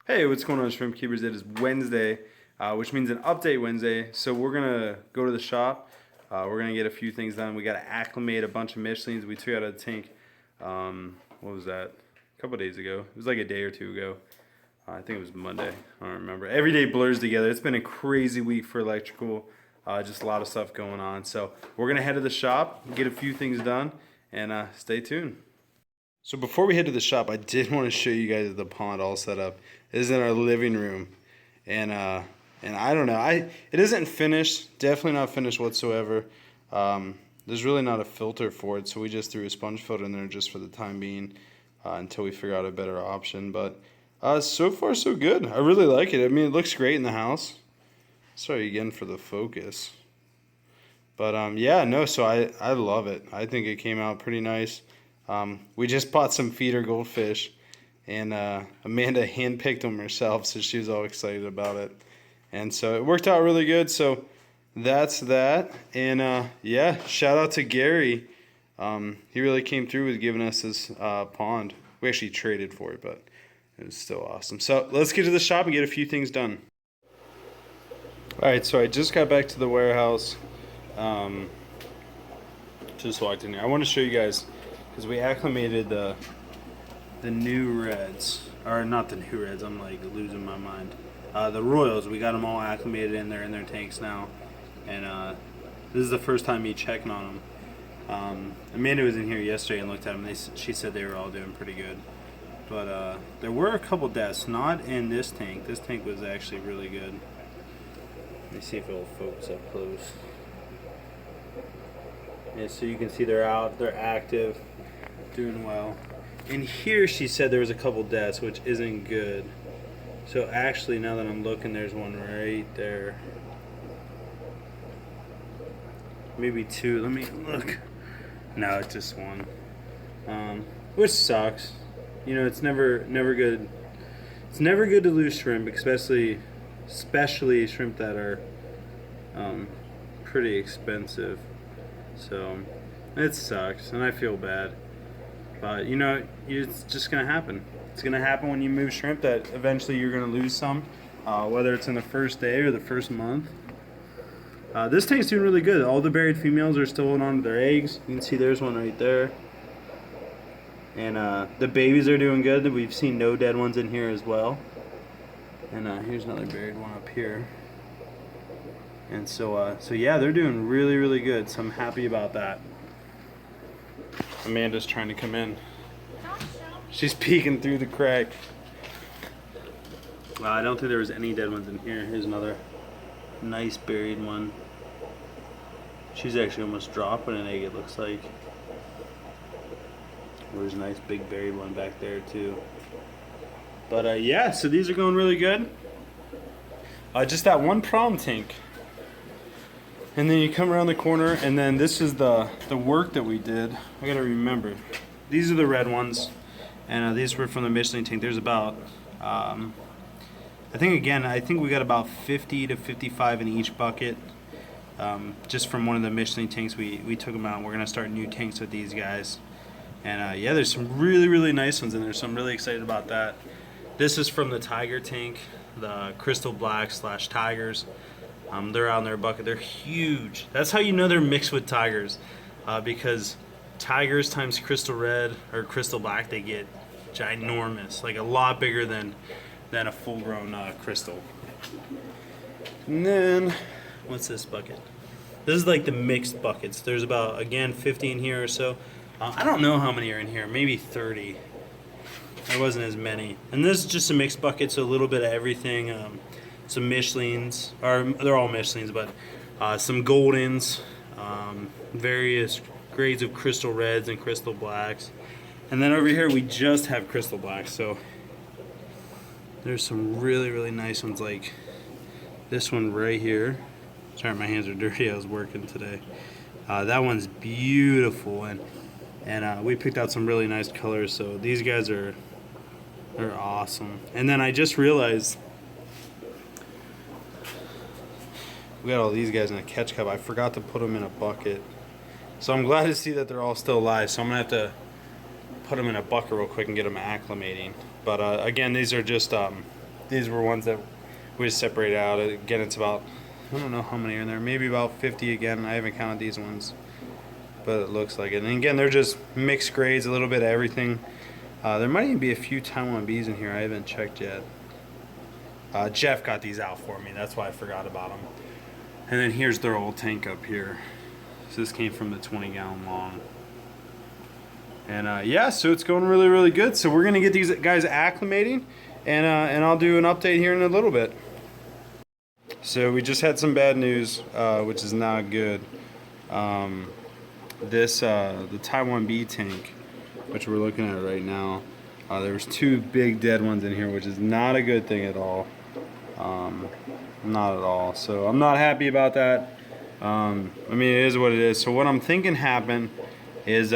Hey, what's going on, Shrimp Keepers? It is Wednesday, which means an update Wednesday. So we're gonna go to the shop. We're gonna get a few things done. We gotta acclimate a bunch of Michelins we took out of the tank. What was that? A couple days ago. It was like a day or two ago. I think it was Monday. I don't remember. Every day blurs together. It's been a crazy week for electrical. Just a lot of stuff going on. So we're gonna head to the shop, get a few things done, and stay tuned. So before we head to the shop, I did want to show you guys the pond all set up. This is in our living room, and I don't know, it isn't finished, definitely not finished whatsoever. There's really not a filter for it, so we just threw a sponge filter in there just for the time being, until we figure out a better option. But so far so good. I really like it. I mean, it looks great in the house. Sorry again for the focus. But yeah, no, so I love it. I think it came out pretty nice. We just bought some feeder goldfish, and Amanda handpicked them herself, so she was all excited about it. And so it worked out really good, so that's that. And yeah, shout out to Gary. He really came through with giving us this pond. We actually traded for it, but it was still awesome. So let's get to the shop and get a few things done. Alright, so I just got back to the warehouse. Just walked in here. I want to show you guys, because we acclimated the new reds, or not the new reds, I'm like losing my mind. The Royals, we got them all acclimated in their tanks now, and this is the first time me checking on them. Amanda was in here yesterday and looked at them. She said they were all doing pretty good, but there were a couple deaths, not in this tank. This tank was actually really good. Let me see if it'll focus up close. Yeah, so you can see they're out, they're active, doing well. In here, she said there was a couple deaths, which isn't good. So actually, now that I'm looking, there's one right there. Maybe two. Let me look. No, it's just one. Which sucks. You know, it's never good. It's never good to lose shrimp, especially shrimp that are pretty expensive. So it sucks, and I feel bad. But you know, it's just gonna happen. It's gonna happen when you move shrimp, that eventually you're gonna lose some, whether it's in the first day or the first month. This tank's doing really good. All the buried females are still holding on to their eggs. You can see there's one right there. And the babies are doing good. We've seen no dead ones in here as well. And here's another buried one up here. And so yeah, they're doing really, really good. So I'm happy about that. Amanda's trying to come in. She's peeking through the crack. I don't think there was any dead ones in here. Here's another nice buried one. She's actually almost dropping an egg, it looks like. There's a nice big buried one back there too. But yeah, so these are going really good. Just that one problem tank. And then you come around the corner, and then this is the work that we did. I gotta remember. These are the red ones, and these were from the Mischling tank. There's about, I think we got about 50 to 55 in each bucket. Just from one of the Mischling tanks, we took them out, and we're gonna start new tanks with these guys. And yeah, there's some really, really nice ones in there, so I'm really excited about that. This is from the Tiger tank, the Crystal Black / Tigers. They're out in their bucket. They're huge. That's how you know they're mixed with tigers, because tigers times crystal red or crystal black, they get ginormous, like a lot bigger than a full-grown crystal. And then, what's this bucket? This is like the mixed buckets. There's about, again, 50 in here or so. I don't know how many are in here. Maybe 30. There wasn't as many. And this is just a mixed bucket, so a little bit of everything. Some Michelins, or they're all Michelins, but some Goldens, various grades of crystal reds and crystal blacks. And then over here we just have crystal blacks, so there's some really, really nice ones, like this one right here. Sorry, my hands are dirty, I was working today. That one's beautiful, and we picked out some really nice colors, so these guys are awesome. And then I just realized we got all these guys in a catch cup. I forgot to put them in a bucket. So I'm glad to see that they're all still alive. So I'm going to have to put them in a bucket real quick and get them acclimating. But again, these are just these were ones that we just separated out. Again, it's about, I don't know how many are in there, maybe about 50 again. I haven't counted these ones, but it looks like it. And again, they're just mixed grades, a little bit of everything. There might even be a few Taiwan bees in here. I haven't checked yet. Jeff got these out for me. That's why I forgot about them. And then here's their old tank up here. So this came from the 20-gallon long. And yeah, so it's going really, really good. So we're gonna get these guys acclimating, and I'll do an update here in a little bit. So we just had some bad news, which is not good. The Taiwan bee tank, which we're looking at right now, there was 2 big dead ones in here, which is not a good thing at all. Not at all. So I'm not happy about that. I mean, it is what it is. So what I'm thinking happened is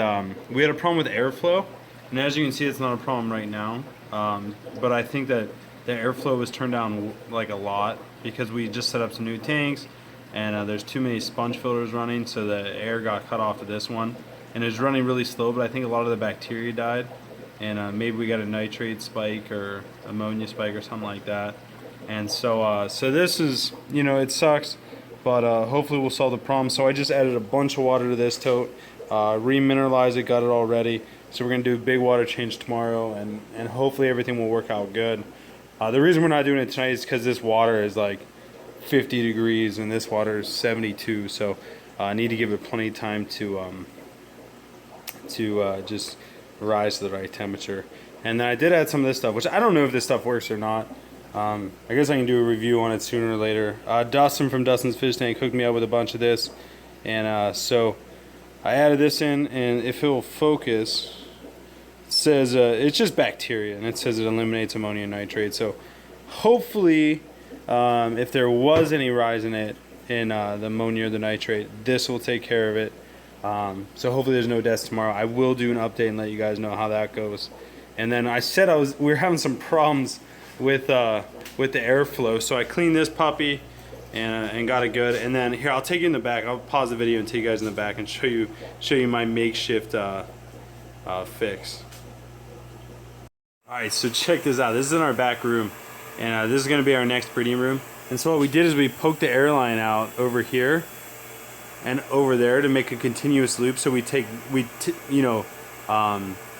we had a problem with airflow, and as you can see, it's not a problem right now. But I think that the airflow was turned down like a lot because we just set up some new tanks, and there's too many sponge filters running, so the air got cut off to this one, and it was running really slow. But I think a lot of the bacteria died, and maybe we got a nitrate spike or ammonia spike or something like that. And so so this is, you know, it sucks, but hopefully we'll solve the problem. So I just added a bunch of water to this tote, remineralized it, got it all ready. So we're gonna do a big water change tomorrow, and hopefully everything will work out good. The reason we're not doing it tonight is because this water is like 50 degrees and this water is 72. So I need to give it plenty of time to just rise to the right temperature. And then I did add some of this stuff, which I don't know if this stuff works or not. I guess I can do a review on it sooner or later. Dustin from Dustin's Fish Tank hooked me up with a bunch of this, and so I added this in, and if it will focus, it says it's just bacteria, and it says it eliminates ammonium nitrate. So hopefully, if there was any rise in it, in the ammonia or the nitrate, this will take care of it. So hopefully there's no deaths tomorrow. I will do an update and let you guys know how that goes. And then I said we were having some problems with the airflow, so I cleaned this puppy and got it good. And then here, I'll take you in the back. I'll pause the video and take you guys in the back and show you my makeshift fix. All right, so check this out. This is in our back room, and this is going to be our next breeding room. And so what we did is we poked the air line out over here and over there to make a continuous loop. So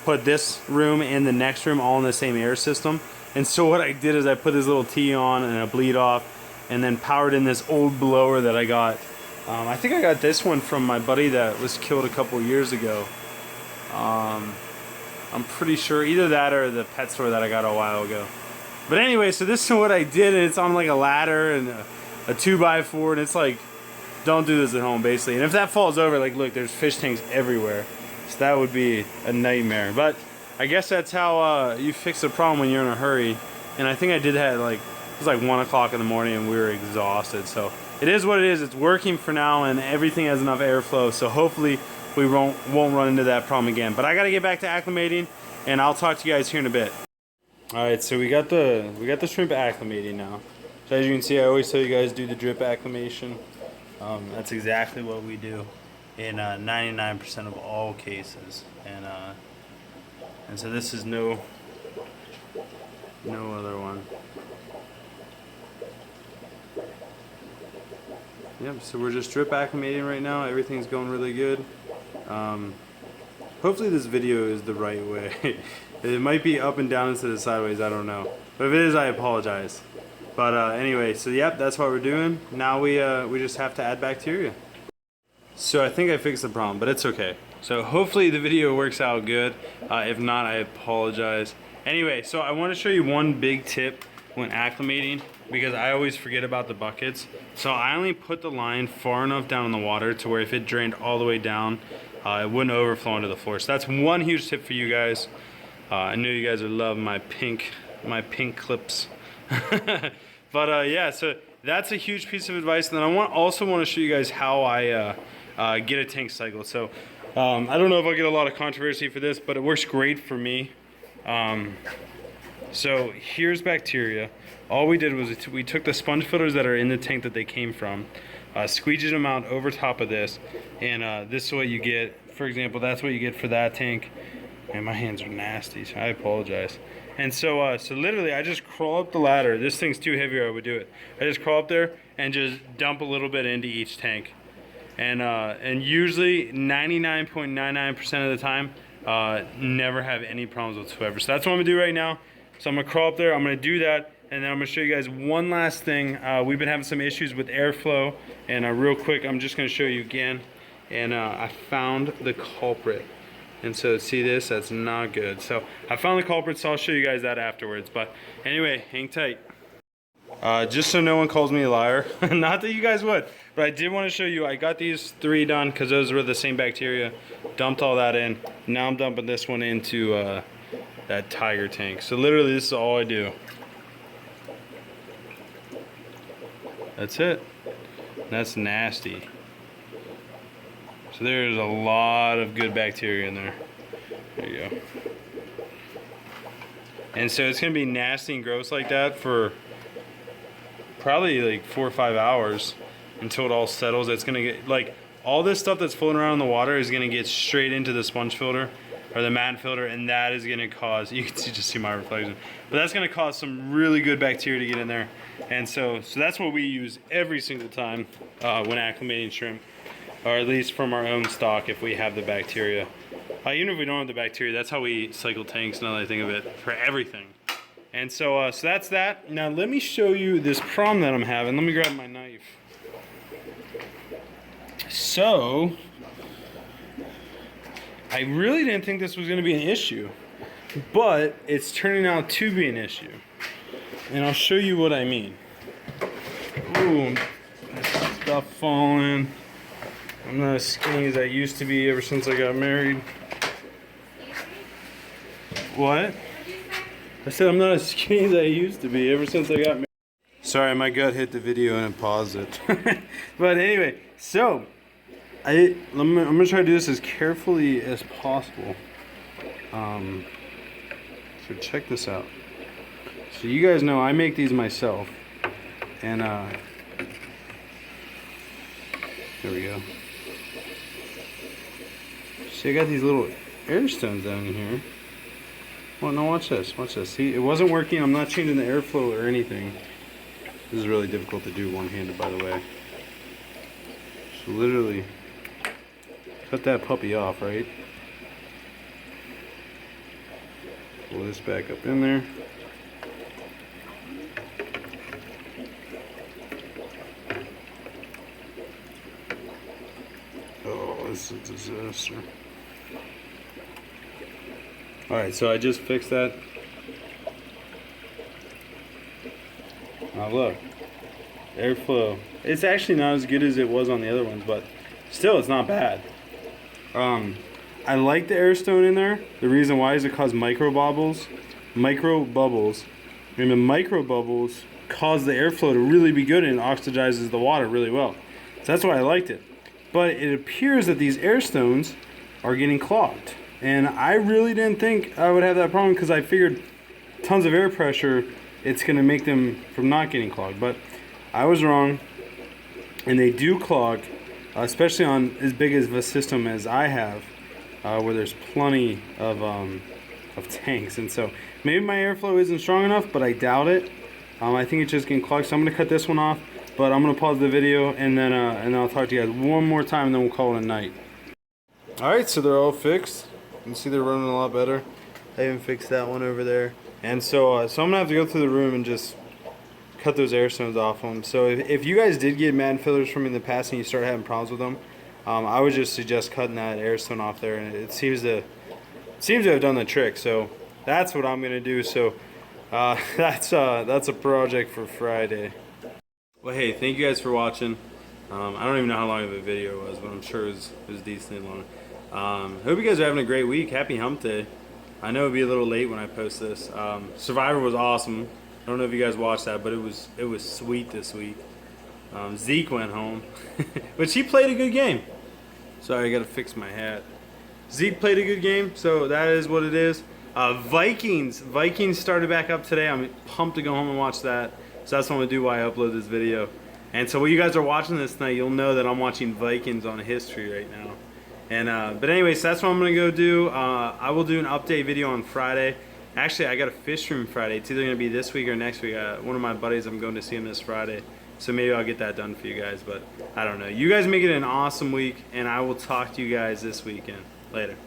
put this room and the next room all in the same air system. And so what I did is I put this little T on and a bleed off, and then powered in this old blower that I got. I think I got this one from my buddy that was killed a couple years ago. I'm pretty sure either that or the pet store that I got a while ago. But anyway, so this is what I did, and it's on like a ladder and a 2x4, and it's like, don't do this at home basically. And if that falls over, like look, there's fish tanks everywhere. So that would be a nightmare. But I guess that's how you fix a problem when you're in a hurry. And I think I did that like, it was like 1 o'clock in the morning and we were exhausted. So it is what it is. It's working for now, and everything has enough airflow. So hopefully we won't run into that problem again. But I gotta get back to acclimating, and I'll talk to you guys here in a bit. All right, so we got the shrimp acclimating now. So as you can see, I always tell you guys do the drip acclimation. That's exactly what we do in 99% of all cases, and so this is no other one. Yep, so we're just drip acclimating right now. Everything's going really good. Hopefully this video is the right way. It might be up and down instead of sideways, I don't know. But if it is, I apologize. But anyway, so yep, that's what we're doing. Now we just have to add bacteria. So I think I fixed the problem, but it's okay. So hopefully the video works out good. If not, I apologize. Anyway, so I want to show you one big tip when acclimating, because I always forget about the buckets. So I only put the line far enough down in the water to where if it drained all the way down, it wouldn't overflow into the floor. So that's one huge tip for you guys. I know you guys are loving my pink clips. But yeah, so that's a huge piece of advice. And then I also want to show you guys how I get a tank cycle. So I don't know if I'll get a lot of controversy for this, but it works great for me. So here's bacteria. All we did was we took the sponge filters that are in the tank that they came from, squeegeed them out over top of this, and this is what you get. For example, that's what you get for that tank. And my hands are nasty, so I apologize. And so so literally I just crawl up the ladder. This thing's too heavy or I would do it. I just crawl up there and just dump a little bit into each tank. And usually 99.99% of the time, never have any problems whatsoever. So that's what I'm gonna do right now. So I'm gonna crawl up there, I'm gonna do that, and then I'm gonna show you guys one last thing. We've been having some issues with airflow, and real quick, I'm just gonna show you again. And I found the culprit. And so see this, that's not good. So I found the culprit, so I'll show you guys that afterwards. But anyway, hang tight. Just so no one calls me a liar, not that you guys would, but I did want to show you, I got these 3 done because those were the same bacteria. Dumped all that in. Now I'm dumping this one into that tiger tank. So literally this is all I do. That's it. That's nasty. So there's a lot of good bacteria in there. There you go. And so it's gonna be nasty and gross like that for probably like 4 or 5 hours until it all settles. It's gonna get, like, all this stuff that's floating around in the water is gonna get straight into the sponge filter or the mat filter, and that is gonna cause, you can just see my reflection, but that's gonna cause some really good bacteria to get in there. And so that's what we use every single time when acclimating shrimp, or at least from our own stock if we have the bacteria. Even if we don't have the bacteria, that's how we cycle tanks, now that I think of it, for everything. And so that's that. Now let me show you this problem that I'm having. Let me grab my knife. So, I really didn't think this was going to be an issue, but it's turning out to be an issue. And I'll show you what I mean. Ooh, stuff falling. I'm not as skinny as I used to be ever since I got married. What? I said I'm not as skinny as I used to be ever since I got married. Sorry, my gut hit the video and it paused it. But anyway, so I'm gonna try to do this as carefully as possible. So check this out. So you guys know I make these myself, and there we go. See, I got these little air stones down in here. Well, no, watch this, watch this. See, it wasn't working. I'm not changing the airflow or anything. This is really difficult to do one-handed, by the way. So literally, cut that puppy off, right? Pull this back up in there. Oh, this is a disaster. Alright, so I just fixed that. Now look, airflow. It's actually not as good as it was on the other ones, but still it's not bad. I like the air stone in there. The reason why is it caused micro bubbles. And the micro bubbles cause the airflow to really be good, and it oxidizes the water really well. So that's why I liked it. But it appears that these air stones are getting clogged. And I really didn't think I would have that problem, because I figured tons of air pressure, it's going to make them from not getting clogged. But I was wrong, and they do clog, especially on as big of a system as I have, where there's plenty of tanks. And so maybe my airflow isn't strong enough, but I doubt it. I think it's just getting clogged, so I'm going to cut this one off. But I'm going to pause the video, and then I'll talk to you guys one more time, and then we'll call it a night. Alright, so they're all fixed. You can see they're running a lot better. I even fixed that one over there. And so I'm going to have to go through the room and just cut those air stones off them. So if you guys did get mat fillers from me in the past and you start having problems with them, I would just suggest cutting that air stone off there, and it seems to have done the trick. So that's what I'm going to do. So that's a project for Friday. Well, hey, thank you guys for watching. I don't even know how long of a video it was, but I'm sure it was decently long. Hope you guys are having a great week. Happy hump day. I know it'll be a little late when I post this. Survivor was awesome. I don't know if you guys watched that, but it was sweet this week. Zeke went home, but she played a good game. Sorry, I gotta fix my hat. Zeke played a good game, so that is what it is. Vikings started back up today. I'm pumped to go home and watch that. So that's what I'm gonna do while I upload this video. And so while you guys are watching this tonight, you'll know that I'm watching Vikings on history right now. And but anyways, that's what I'm gonna go do. I will do an update video on Friday, Actually, I got a fish room Friday. It's either going to be this week or next week. One of my buddies, I'm going to see him this Friday. So maybe I'll get that done for you guys, but I don't know. You guys make it an awesome week, and I will talk to you guys this weekend. Later.